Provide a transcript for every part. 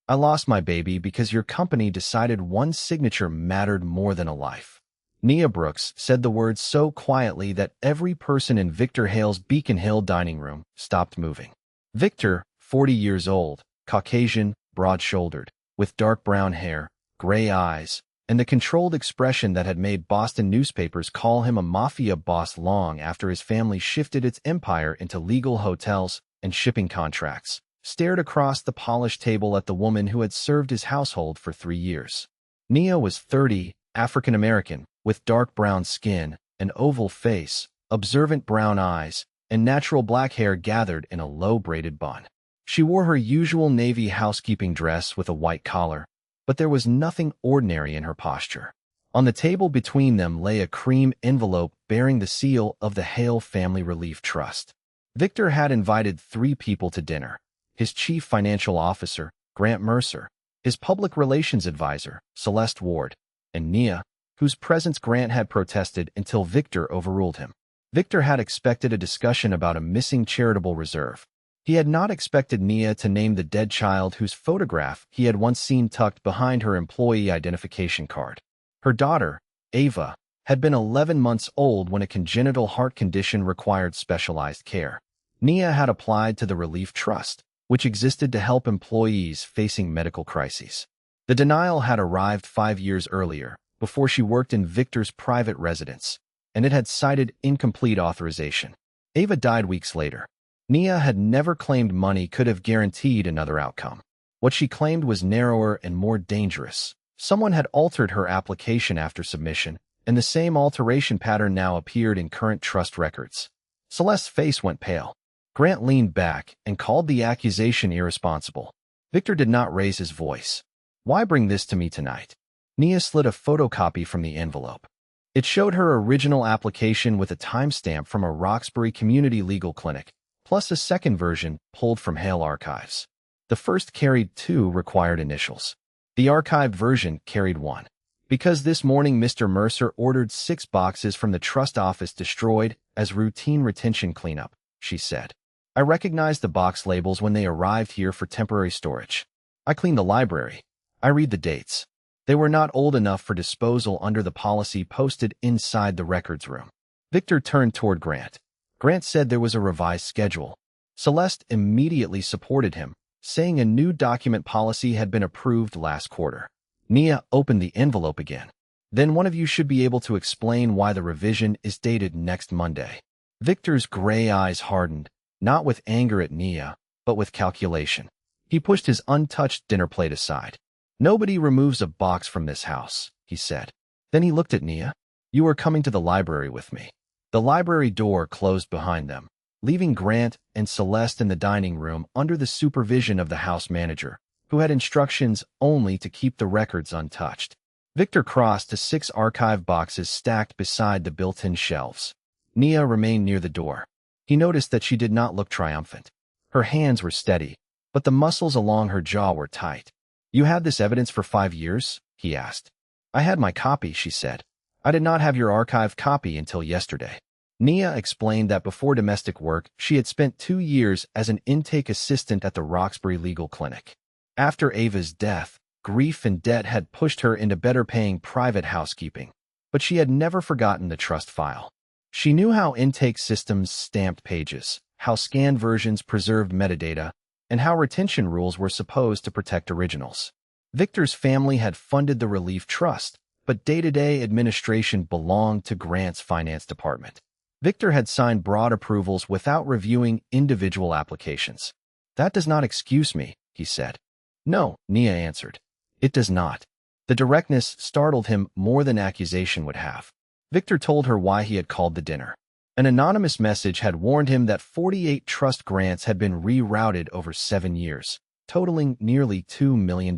I lost my baby because your company decided one signature mattered more than a life. Nia Brooks said the words so quietly that every person in Victor Hale's Beacon Hill dining room stopped moving. Victor, 40 years old, Caucasian, broad-shouldered, with dark brown hair, gray eyes, and the controlled expression that had made Boston newspapers call him a mafia boss long after his family shifted its empire into legal hotels and shipping contracts, stared across the polished table at the woman who had served his household for 3 years. Nia was 30, African-American, with dark brown skin, an oval face, observant brown eyes, and natural black hair gathered in a low braided bun. She wore her usual navy housekeeping dress with a white collar, but there was nothing ordinary in her posture. On the table between them lay a cream envelope bearing the seal of the Hale Family Relief Trust. Victor had invited 3 people to dinner: his chief financial officer, Grant Mercer, his public relations advisor, Celeste Ward, and Nia, whose presence Grant had protested until Victor overruled him. Victor had expected a discussion about a missing charitable reserve. He had not expected Nia to name the dead child whose photograph he had once seen tucked behind her employee identification card. Her daughter, Ava, had been 11 months old when a congenital heart condition required specialized care. Nia had applied to the Relief Trust, which existed to help employees facing medical crises. The denial had arrived 5 years earlier, before she worked in Victor's private residence, and it had cited incomplete authorization. Ava died weeks later. Nia had never claimed money could have guaranteed another outcome. What she claimed was narrower and more dangerous. Someone had altered her application after submission, and the same alteration pattern now appeared in current trust records. Celeste's face went pale. Grant leaned back and called the accusation irresponsible. Victor did not raise his voice. "Why bring this to me tonight?" Nia slid a photocopy from the envelope. It showed her original application with a timestamp from a Roxbury Community Legal Clinic, plus a second version pulled from Hale archives. The first carried 2 required initials. The archived version carried 1. "Because this morning Mr. Mercer ordered 6 boxes from the trust office destroyed as routine retention cleanup," she said. "I recognized the box labels when they arrived here for temporary storage. I cleaned the library. I read the dates. They were not old enough for disposal under the policy posted inside the records room." Victor turned toward Grant. Grant said there was a revised schedule. Celeste immediately supported him, saying a new document policy had been approved last quarter. Nia opened the envelope again. "Then one of you should be able to explain why the revision is dated next Monday." Victor's gray eyes hardened, not with anger at Nia, but with calculation. He pushed his untouched dinner plate aside. "Nobody removes a box from this house," he said. Then he looked at Nia. "You are coming to the library with me." The library door closed behind them, leaving Grant and Celeste in the dining room under the supervision of the house manager, who had instructions only to keep the records untouched. Victor crossed to 6 archive boxes stacked beside the built-in shelves. Nia remained near the door. He noticed that she did not look triumphant. Her hands were steady, but the muscles along her jaw were tight. "You had this evidence for 5 years?" he asked. "I had my copy," she said. "I did not have your archived copy until yesterday." Nia explained that before domestic work, she had spent 2 years as an intake assistant at the Roxbury Legal Clinic. After Ava's death, grief and debt had pushed her into better-paying private housekeeping, but she had never forgotten the trust file. She knew how intake systems stamped pages, how scanned versions preserved metadata, and how retention rules were supposed to protect originals. Victor's family had funded the Relief Trust, but day-to-day administration belonged to Grant's finance department. Victor had signed broad approvals without reviewing individual applications. "That does not excuse me," he said. "No," Nia answered. "It does not." The directness startled him more than accusation would have. Victor told her why he had called the dinner. An anonymous message had warned him that 48 trust grants had been rerouted over 7 years, totaling nearly $2 million.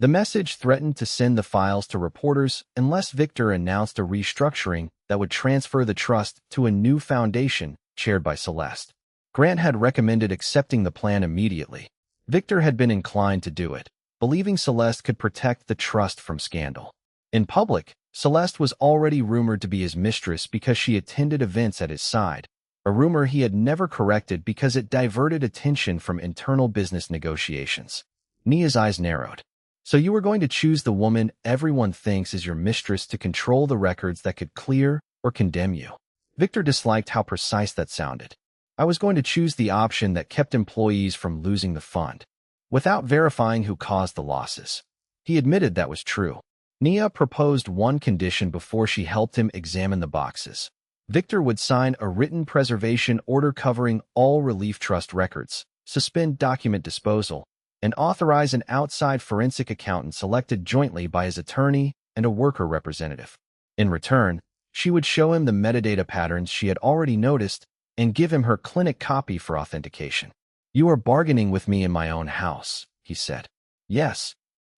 The message threatened to send the files to reporters unless Victor announced a restructuring that would transfer the trust to a new foundation chaired by Celeste. Grant had recommended accepting the plan immediately. Victor had been inclined to do it, believing Celeste could protect the trust from scandal. In public, Celeste was already rumored to be his mistress because she attended events at his side, a rumor he had never corrected because it diverted attention from internal business negotiations. Nia's eyes narrowed. So you were going to choose the woman everyone thinks is your mistress to control the records that could clear or condemn you. Victor disliked how precise that sounded. I was going to choose the option that kept employees from losing the fund, without verifying who caused the losses. He admitted that was true. Nia proposed one condition before she helped him examine the boxes. Victor would sign a written preservation order covering all relief trust records, suspend document disposal, and authorize an outside forensic accountant selected jointly by his attorney and a worker representative. In return, she would show him the metadata patterns she had already noticed and give him her clinic copy for authentication. You are bargaining with me in my own house, he said. Yes.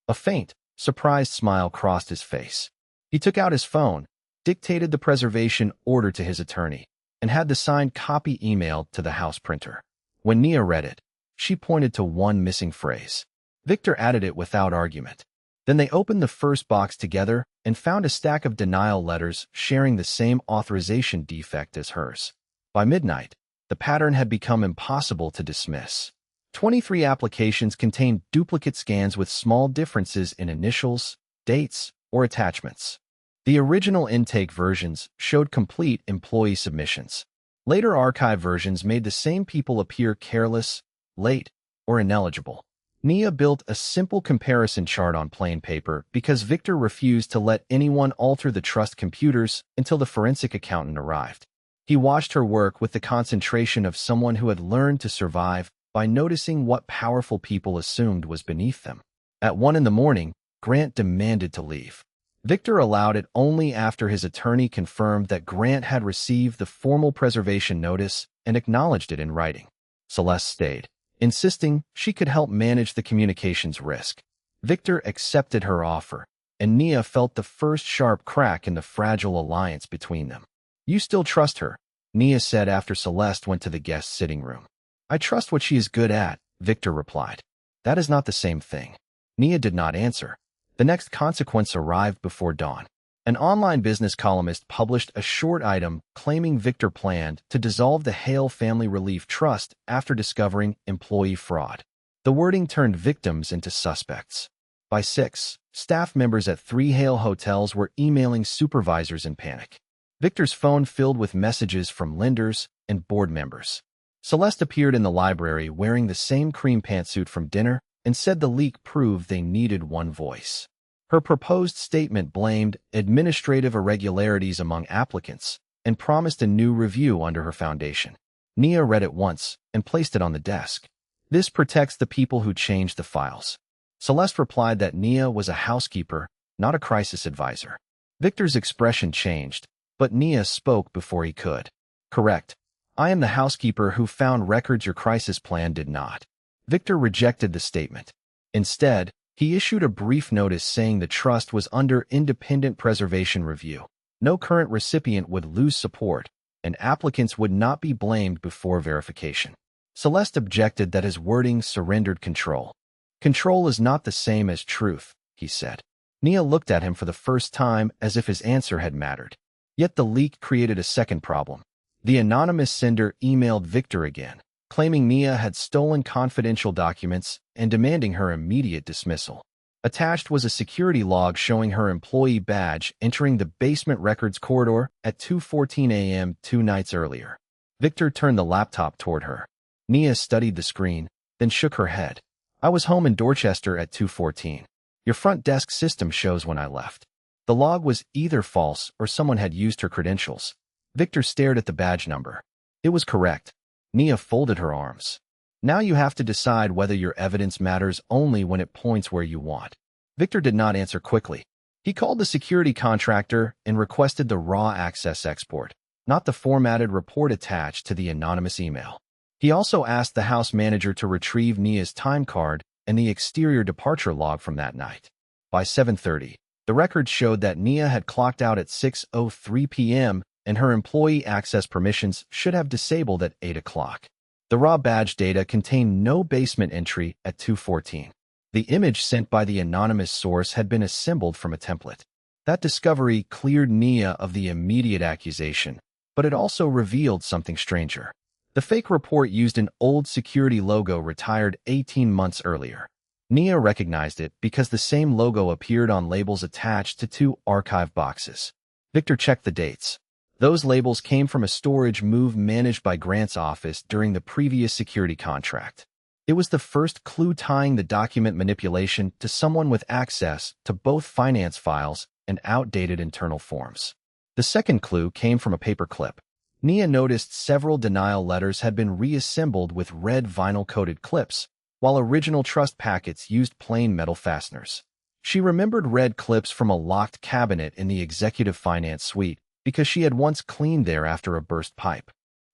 A faint, surprised smile crossed his face. He took out his phone, dictated the preservation order to his attorney, and had the signed copy emailed to the house printer. When Nia read it, she pointed to one missing phrase. Victor added it without argument. Then they opened the first box together and found a stack of denial letters sharing the same authorization defect as hers. By midnight, the pattern had become impossible to dismiss. 23 applications contained duplicate scans with small differences in initials, dates, or attachments. The original intake versions showed complete employee submissions. Later archive versions made the same people appear careless, late, or ineligible. Nia built a simple comparison chart on plain paper because Victor refused to let anyone alter the trust computers until the forensic accountant arrived. He watched her work with the concentration of someone who had learned to survive by noticing what powerful people assumed was beneath them. At 1 a.m, Grant demanded to leave. Victor allowed it only after his attorney confirmed that Grant had received the formal preservation notice and acknowledged it in writing. Celeste stayed, insisting she could help manage the communications risk. Victor accepted her offer, and Nia felt the first sharp crack in the fragile alliance between them. You still trust her, Nia said after Celeste went to the guest sitting room. I trust what she is good at, Victor replied. That is not the same thing. Nia did not answer. The next consequence arrived before dawn. An online business columnist published a short item claiming Victor planned to dissolve the Hale Family Relief Trust after discovering employee fraud. The wording turned victims into suspects. By 6, staff members at 3 Hale hotels were emailing supervisors in panic. Victor's phone filled with messages from lenders and board members. Celeste appeared in the library wearing the same cream pantsuit from dinner and said the leak proved they needed one voice. Her proposed statement blamed administrative irregularities among applicants and promised a new review under her foundation. Nia read it once and placed it on the desk. This protects the people who changed the files. Celeste replied that Nia was a housekeeper, not a crisis advisor. Victor's expression changed, but Nia spoke before he could. Correct. I am the housekeeper who found records your crisis plan did not. Victor rejected the statement. Instead, he issued a brief notice saying the trust was under independent preservation review. No current recipient would lose support, and applicants would not be blamed before verification. Celeste objected that his wording surrendered control. Control is not the same as truth, he said. Nia looked at him for the first time as if his answer had mattered. Yet the leak created a second problem. The anonymous sender emailed Victor again, claiming Nia had stolen confidential documents and demanding her immediate dismissal. Attached was a security log showing her employee badge entering the basement records corridor at 2:14 a.m. 2 nights earlier. Victor turned the laptop toward her. Nia studied the screen, then shook her head. I was home in Dorchester at 2:14. Your front desk system shows when I left. The log was either false or someone had used her credentials. Victor stared at the badge number. It was correct. Nia folded her arms. Now you have to decide whether your evidence matters only when it points where you want. Victor did not answer quickly. He called the security contractor and requested the raw access export, not the formatted report attached to the anonymous email. He also asked the house manager to retrieve Nia's time card and the exterior departure log from that night. By 7:30, the record showed that Nia had clocked out at 6:03 p.m. and her employee access permissions should have disabled at 8 o'clock. The raw badge data contained no basement entry at 2:14. The image sent by the anonymous source had been assembled from a template. That discovery cleared Nia of the immediate accusation, but it also revealed something stranger. The fake report used an old security logo retired 18 months earlier. Nia recognized it because the same logo appeared on labels attached to two archive boxes. Victor checked the dates. Those labels came from a storage move managed by Grant's office during the previous security contract. It was the first clue tying the document manipulation to someone with access to both finance files and outdated internal forms. The second clue came from a paper clip. Nia noticed several denial letters had been reassembled with red vinyl-coated clips, while original trust packets used plain metal fasteners. She remembered red clips from a locked cabinet in the executive finance suite because she had once cleaned there after a burst pipe.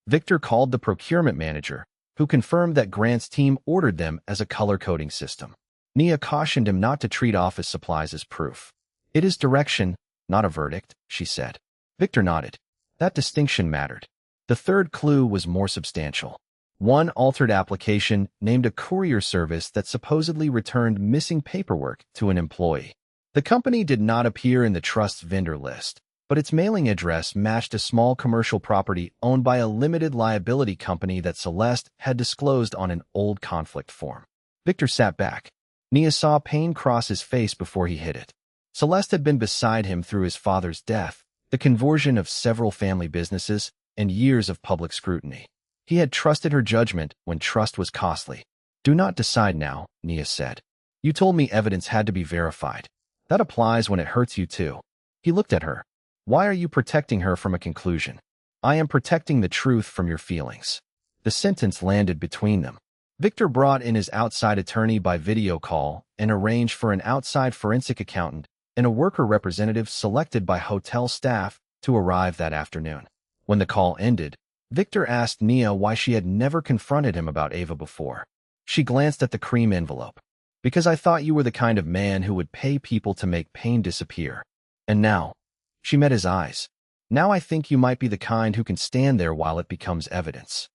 Victor called the procurement manager, who confirmed that Grant's team ordered them as a color-coding system. Nia cautioned him not to treat office supplies as proof. "It is direction, not a verdict," she said. Victor nodded. That distinction mattered. The third clue was more substantial. One altered application named a courier service that supposedly returned missing paperwork to an employee. The company did not appear in the trust's vendor list, but its mailing address matched a small commercial property owned by a limited liability company that Celeste had disclosed on an old conflict form. Victor sat back. Nia saw pain cross his face before he hit it. Celeste had been beside him through his father's death, the conversion of several family businesses, and years of public scrutiny. He had trusted her judgment when trust was costly. "Do not decide now," Nia said. "You told me evidence had to be verified. That applies when it hurts you too." He looked at her. "Why are you protecting her from a conclusion?" "I am protecting the truth from your feelings." The sentence landed between them. Victor brought in his outside attorney by video call and arranged for an outside forensic accountant and a worker representative selected by hotel staff to arrive that afternoon. When the call ended, Victor asked Nia why she had never confronted him about Ava before. She glanced at the cream envelope. "Because I thought you were the kind of man who would pay people to make pain disappear. And now," she met his eyes, "now I think you might be the kind who can stand there while it becomes evidence."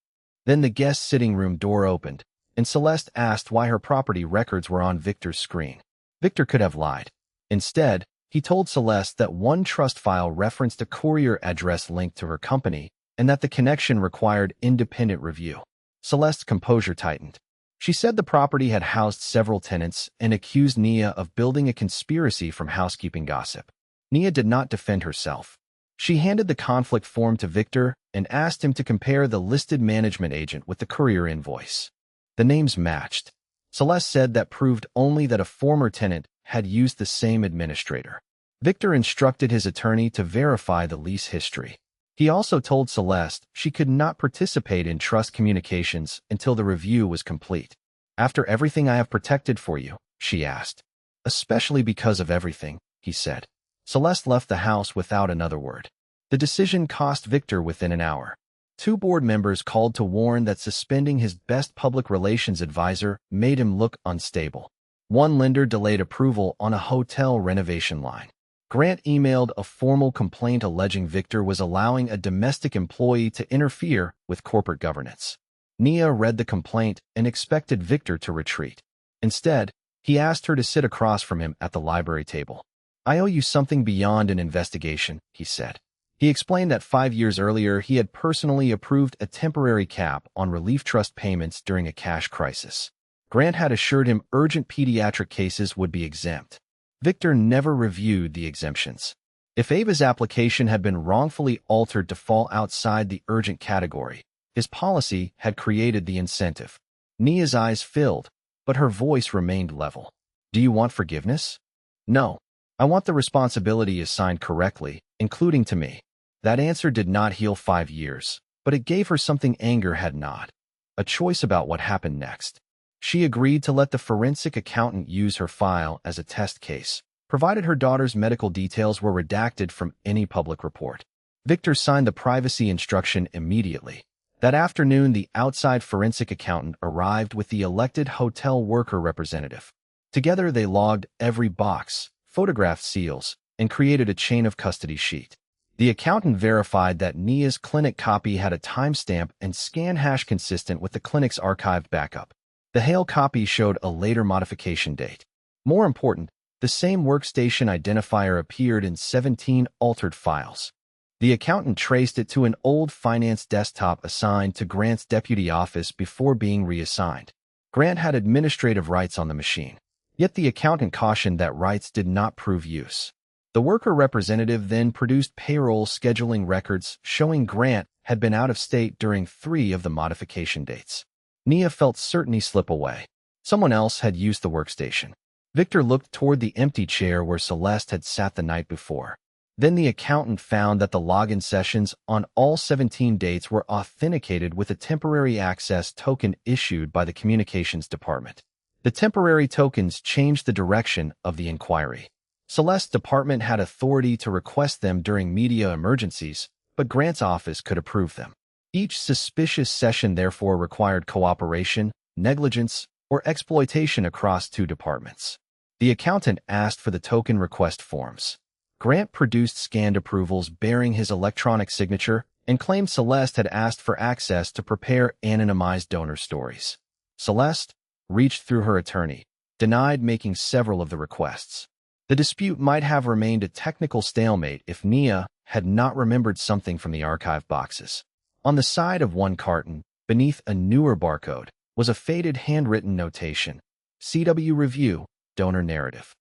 Then the guest sitting room door opened, and Celeste asked why her property records were on Victor's screen. Victor could have lied. Instead, he told Celeste that one trust file referenced a courier address linked to her company, and that the connection required independent review. Celeste's composure tightened. She said the property had housed several tenants and accused Nia of building a conspiracy from housekeeping gossip. Nia did not defend herself. She handed the conflict form to Victor and asked him to compare the listed management agent with the courier invoice. The names matched. Celeste said that proved only that a former tenant had used the same administrator. Victor instructed his attorney to verify the lease history. He also told Celeste she could not participate in trust communications until the review was complete. "After everything I have protected for you?" she asked. "Especially because of everything," he said. Celeste left the house without another word. The decision cost Victor within an hour. Two board members called to warn that suspending his best public relations advisor made him look unstable. One lender delayed approval on a hotel renovation line. Grant emailed a formal complaint alleging Victor was allowing a domestic employee to interfere with corporate governance. Nia read the complaint and expected Victor to retreat. Instead, he asked her to sit across from him at the library table. "I owe you something beyond an investigation," he said. He explained that 5 years earlier he had personally approved a temporary cap on relief trust payments during a cash crisis. Grant had assured him urgent pediatric cases would be exempt. Victor never reviewed the exemptions. If Ava's application had been wrongfully altered to fall outside the urgent category, his policy had created the incentive. Nia's eyes filled, but her voice remained level. "Do you want forgiveness?" "No. I want the responsibility assigned correctly, including to me." That answer did not heal 5 years, but it gave her something anger had not. A choice about what happened next. She agreed to let the forensic accountant use her file as a test case, provided her daughter's medical details were redacted from any public report. Victor signed the privacy instruction immediately. That afternoon, the outside forensic accountant arrived with the elected hotel worker representative. Together, they logged every box, photographed seals, and created a chain of custody sheet. The accountant verified that Nia's clinic copy had a timestamp and scan hash consistent with the clinic's archived backup. The Hale copy showed a later modification date. More important, the same workstation identifier appeared in 17 altered files. The accountant traced it to an old finance desktop assigned to Grant's deputy office before being reassigned. Grant had administrative rights on the machine. Yet the accountant cautioned that rights did not prove use. The worker representative then produced payroll scheduling records showing Grant had been out of state during 3 of the modification dates. Nia felt certainty slip away. Someone else had used the workstation. Victor looked toward the empty chair where Celeste had sat the night before. Then the accountant found that the login sessions on all 17 dates were authenticated with a temporary access token issued by the communications department. The temporary tokens changed the direction of the inquiry. Celeste's department had authority to request them during media emergencies, but Grant's office could approve them. Each suspicious session therefore required cooperation, negligence, or exploitation across 2 departments. The accountant asked for the token request forms. Grant produced scanned approvals bearing his electronic signature and claimed Celeste had asked for access to prepare anonymized donor stories. Celeste reached through her attorney, denied making several of the requests. The dispute might have remained a technical stalemate if Nia had not remembered something from the archive boxes. On the side of one carton, beneath a newer barcode, was a faded handwritten notation, CW Review, Donor Narrative.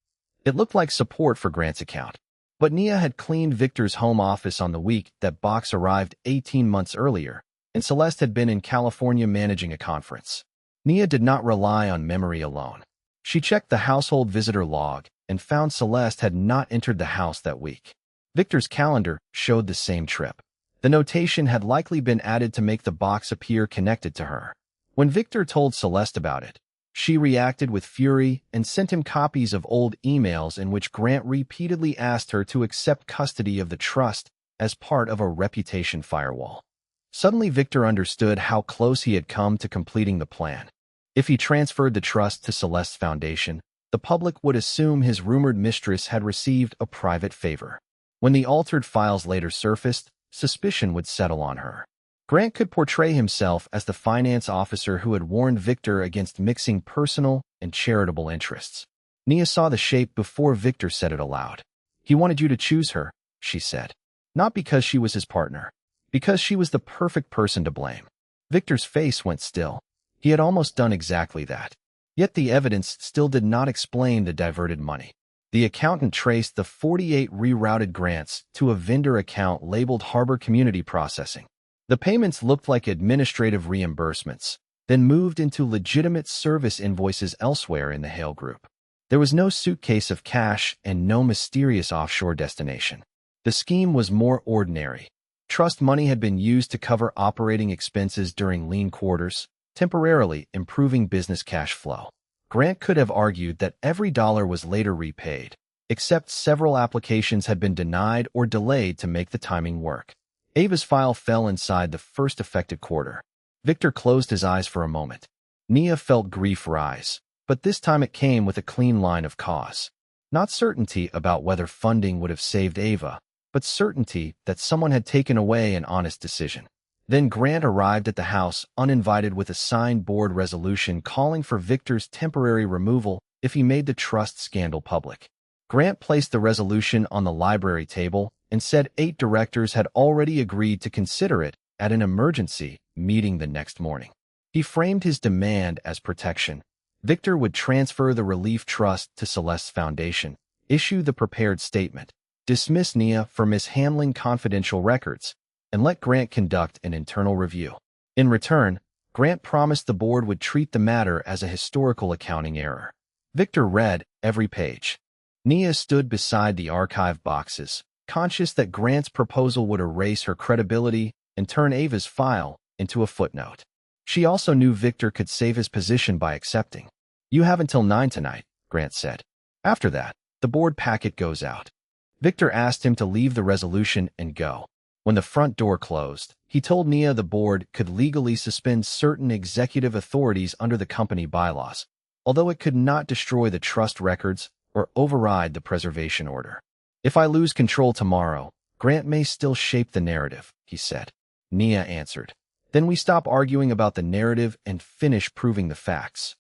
It looked like support for Grant's account. But Nia had cleaned Victor's home office on the week that box arrived 18 months earlier, and Celeste had been in California managing a conference. Nia did not rely on memory alone. She checked the household visitor log and found Celeste had not entered the house that week. Victor's calendar showed the same trip. The notation had likely been added to make the box appear connected to her. When Victor told Celeste about it, she reacted with fury and sent him copies of old emails in which Grant repeatedly asked her to accept custody of the trust as part of a reputation firewall. Suddenly, Victor understood how close he had come to completing the plan. If he transferred the trust to Celeste's foundation, the public would assume his rumored mistress had received a private favor. When the altered files later surfaced, suspicion would settle on her. Grant could portray himself as the finance officer who had warned Victor against mixing personal and charitable interests. Nia saw the shape before Victor said it aloud. He wanted you to choose her, she said. Not because she was his partner, because she was the perfect person to blame. Victor's face went still. He had almost done exactly that. Yet the evidence still did not explain the diverted money. The accountant traced the 48 rerouted grants to a vendor account labeled Harbor Community Processing. The payments looked like administrative reimbursements, then moved into legitimate service invoices elsewhere in the Hale Group. There was no suitcase of cash and no mysterious offshore destination. The scheme was more ordinary. Trust money had been used to cover operating expenses during lean quarters, temporarily improving business cash flow. Grant could have argued that every dollar was later repaid, except several applications had been denied or delayed to make the timing work. Ava's file fell inside the first affected quarter. Victor closed his eyes for a moment. Nia felt grief rise, but this time it came with a clean line of cause. Not certainty about whether funding would have saved Ava, but certainty that someone had taken away an honest decision. Then Grant arrived at the house uninvited with a signed board resolution calling for Victor's temporary removal if he made the trust scandal public. Grant placed the resolution on the library table and said 8 directors had already agreed to consider it at an emergency meeting the next morning. He framed his demand as protection. Victor would transfer the relief trust to Celeste's foundation, issue the prepared statement, dismiss Nia for mishandling confidential records, and let Grant conduct an internal review. In return, Grant promised the board would treat the matter as a historical accounting error. Victor read every page. Nia stood beside the archive boxes, conscious that Grant's proposal would erase her credibility and turn Ava's file into a footnote. She also knew Victor could save his position by accepting. "You have until 9 tonight," Grant said. "After that, the board packet goes out." Victor asked him to leave the resolution and go. When the front door closed, he told Nia the board could legally suspend certain executive authorities under the company bylaws, although it could not destroy the trust records or override the preservation order. "If I lose control tomorrow, Grant may still shape the narrative," he said. Nia answered. "Then we stop arguing about the narrative and finish proving the facts."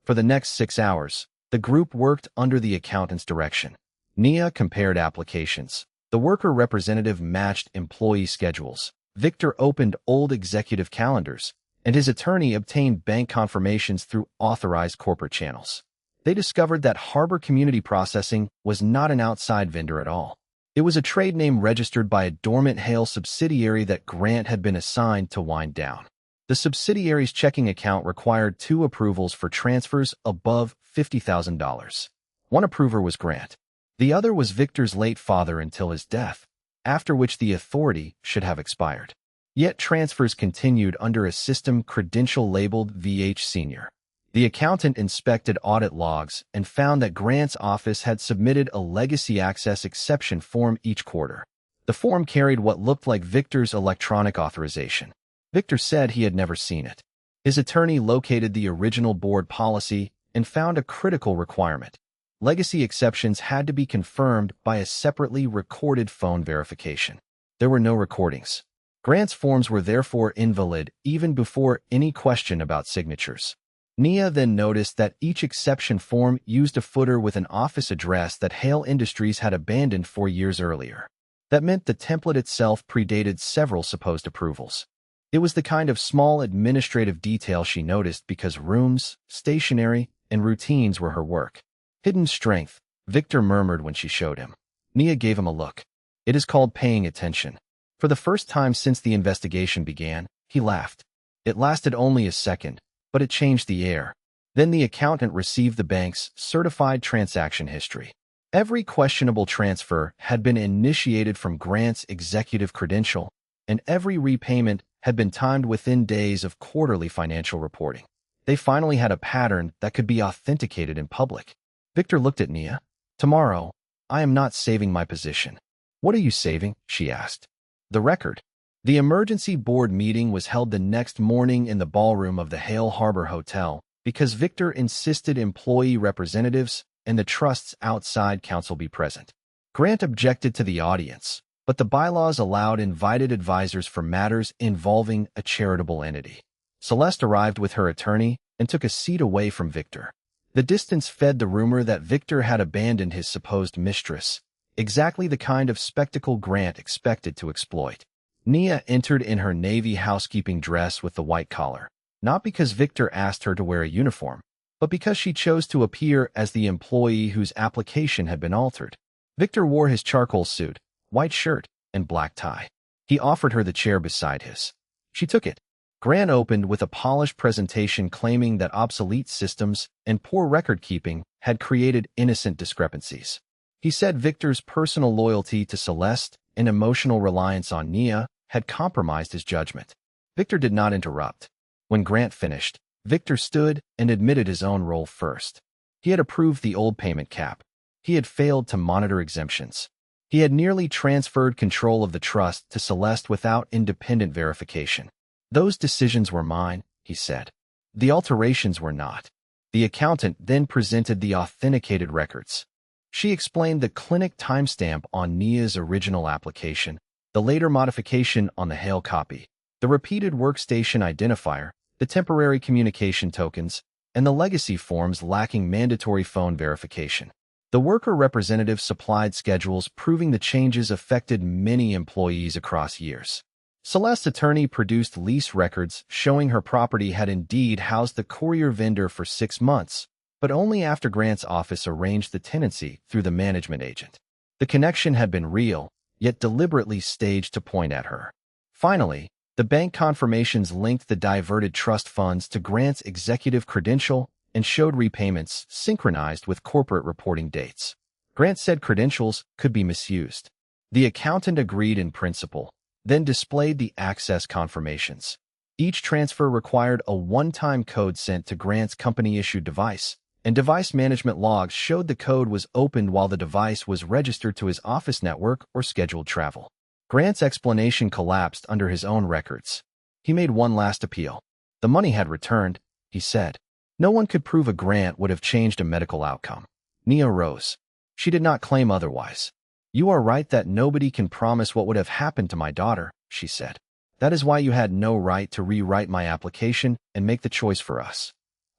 For the next 6 hours, the group worked under the accountant's direction. Nia compared applications. The worker representative matched employee schedules. Victor opened old executive calendars, and his attorney obtained bank confirmations through authorized corporate channels. They discovered that Harbor Community Processing was not an outside vendor at all. It was a trade name registered by a dormant Hale subsidiary that Grant had been assigned to wind down. The subsidiary's checking account required 2 approvals for transfers above $50,000. One approver was Grant. The other was Victor's late father until his death, after which the authority should have expired. Yet transfers continued under a system credential labeled VH Senior. The accountant inspected audit logs and found that Grant's office had submitted a legacy access exception form each quarter. The form carried what looked like Victor's electronic authorization. Victor said he had never seen it. His attorney located the original board policy and found a critical requirement. Legacy exceptions had to be confirmed by a separately recorded phone verification. There were no recordings. Grant's forms were therefore invalid even before any question about signatures. Nia then noticed that each exception form used a footer with an office address that Hale Industries had abandoned 4 years earlier. That meant the template itself predated several supposed approvals. It was the kind of small administrative detail she noticed because rooms, stationery, and routines were her work. Hidden strength, Victor murmured when she showed him. Nia gave him a look. It is called paying attention. For the first time since the investigation began, he laughed. It lasted only a second, but it changed the air. Then the accountant received the bank's certified transaction history. Every questionable transfer had been initiated from Grant's executive credential, and every repayment had been timed within days of quarterly financial reporting. They finally had a pattern that could be authenticated in public. Victor looked at Nia. Tomorrow, I am not saving my position. What are you saving? She asked. The record. The emergency board meeting was held the next morning in the ballroom of the Hale Harbor Hotel because Victor insisted employee representatives and the trust's outside counsel be present. Grant objected to the audience, but the bylaws allowed invited advisors for matters involving a charitable entity. Celeste arrived with her attorney and took a seat away from Victor. The distance fed the rumor that Victor had abandoned his supposed mistress, exactly the kind of spectacle Grant expected to exploit. Nia entered in her navy housekeeping dress with the white collar, not because Victor asked her to wear a uniform, but because she chose to appear as the employee whose application had been altered. Victor wore his charcoal suit, white shirt, and black tie. He offered her the chair beside his. She took it. Grant opened with a polished presentation claiming that obsolete systems and poor record-keeping had created innocent discrepancies. He said Victor's personal loyalty to Celeste and emotional reliance on Nia had compromised his judgment. Victor did not interrupt. When Grant finished, Victor stood and admitted his own role first. He had approved the old payment cap. He had failed to monitor exemptions. He had nearly transferred control of the trust to Celeste without independent verification. Those decisions were mine, he said. The alterations were not. The accountant then presented the authenticated records. She explained the clinic timestamp on Nia's original application, the later modification on the Hale copy, the repeated workstation identifier, the temporary communication tokens, and the legacy forms lacking mandatory phone verification. The worker representative supplied schedules proving the changes affected many employees across years. Celeste's attorney produced lease records showing her property had indeed housed the courier vendor for 6 months, but only after Grant's office arranged the tenancy through the management agent. The connection had been real, yet deliberately staged to point at her. Finally, the bank confirmations linked the diverted trust funds to Grant's executive credential and showed repayments synchronized with corporate reporting dates. Grant said credentials could be misused. The accountant agreed in principle, then displayed the access confirmations. Each transfer required a one-time code sent to Grant's company-issued device, and device management logs showed the code was opened while the device was registered to his office network or scheduled travel. Grant's explanation collapsed under his own records. He made one last appeal. The money had returned, he said. No one could prove a grant would have changed a medical outcome. Nia rose. She did not claim otherwise. You are right that nobody can promise what would have happened to my daughter, she said. That is why you had no right to rewrite my application and make the choice for us.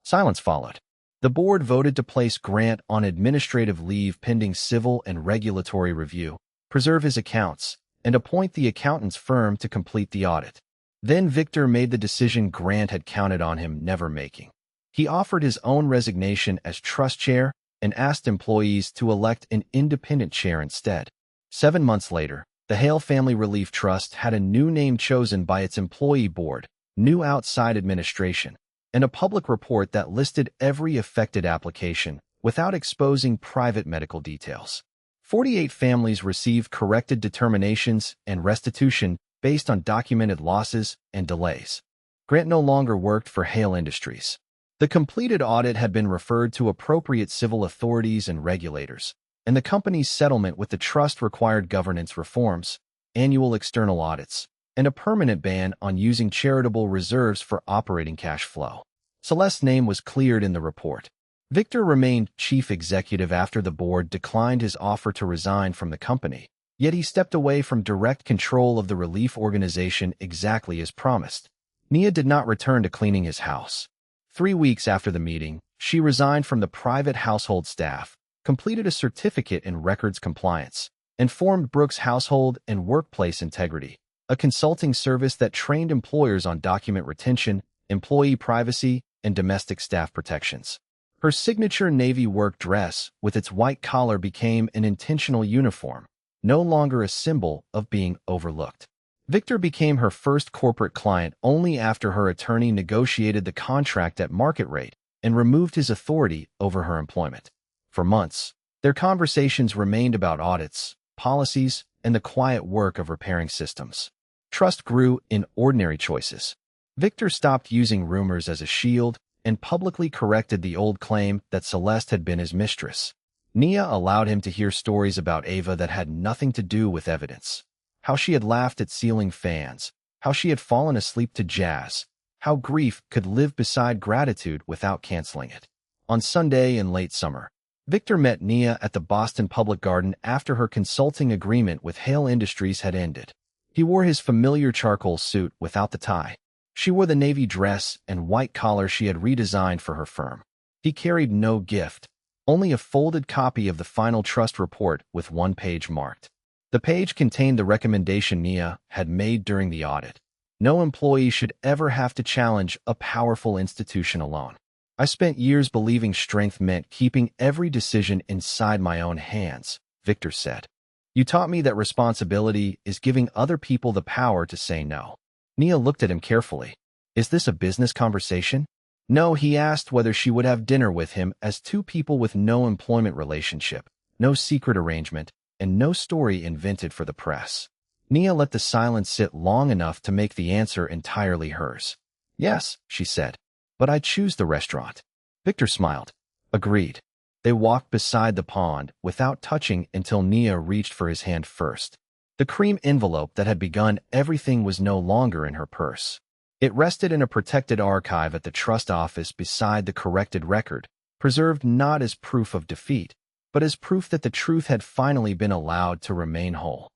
Silence followed. The board voted to place Grant on administrative leave pending civil and regulatory review, preserve his accounts, and appoint the accountant's firm to complete the audit. Then Victor made the decision Grant had counted on him never making. He offered his own resignation as trust chair and asked employees to elect an independent chair instead. 7 months later, the Hale Family Relief Trust had a new name chosen by its employee board, new outside administration, and a public report that listed every affected application without exposing private medical details. 48 families received corrected determinations and restitution based on documented losses and delays. Grant no longer worked for Hale Industries. The completed audit had been referred to appropriate civil authorities and regulators, and the company's settlement with the trust required governance reforms, annual external audits, and a permanent ban on using charitable reserves for operating cash flow. Celeste's name was cleared in the report. Victor remained chief executive after the board declined his offer to resign from the company, yet he stepped away from direct control of the relief organization exactly as promised. Nia did not return to cleaning his house. 3 weeks after the meeting, she resigned from the private household staff, completed a certificate in records compliance, and formed Brooks Household and Workplace Integrity, a consulting service that trained employers on document retention, employee privacy, and domestic staff protections. Her signature navy work dress with its white collar became an intentional uniform, no longer a symbol of being overlooked. Victor became her first corporate client only after her attorney negotiated the contract at market rate and removed his authority over her employment. For months, their conversations remained about audits, policies, and the quiet work of repairing systems. Trust grew in ordinary choices. Victor stopped using rumors as a shield and publicly corrected the old claim that Celeste had been his mistress. Nia allowed him to hear stories about Ava that had nothing to do with evidence. How she had laughed at ceiling fans, how she had fallen asleep to jazz, how grief could live beside gratitude without canceling it. On Sunday in late summer, Victor met Nia at the Boston Public Garden after her consulting agreement with Hale Industries had ended. He wore his familiar charcoal suit without the tie. She wore the navy dress and white collar she had redesigned for her firm. He carried no gift, only a folded copy of the final trust report with one page marked. The page contained the recommendation Nia had made during the audit. No employee should ever have to challenge a powerful institution alone. I spent years believing strength meant keeping every decision inside my own hands, Victor said. You taught me that responsibility is giving other people the power to say no. Nia looked at him carefully. Is this a business conversation? No, he asked whether she would have dinner with him as two people with no employment relationship, no secret arrangement, and no story invented for the press. Nia let the silence sit long enough to make the answer entirely hers. Yes, she said, but I choose the restaurant. Victor smiled. Agreed. They walked beside the pond without touching until Nia reached for his hand first. The cream envelope that had begun everything was no longer in her purse. It rested in a protected archive at the trust office beside the corrected record, preserved not as proof of defeat, but as proof that the truth had finally been allowed to remain whole.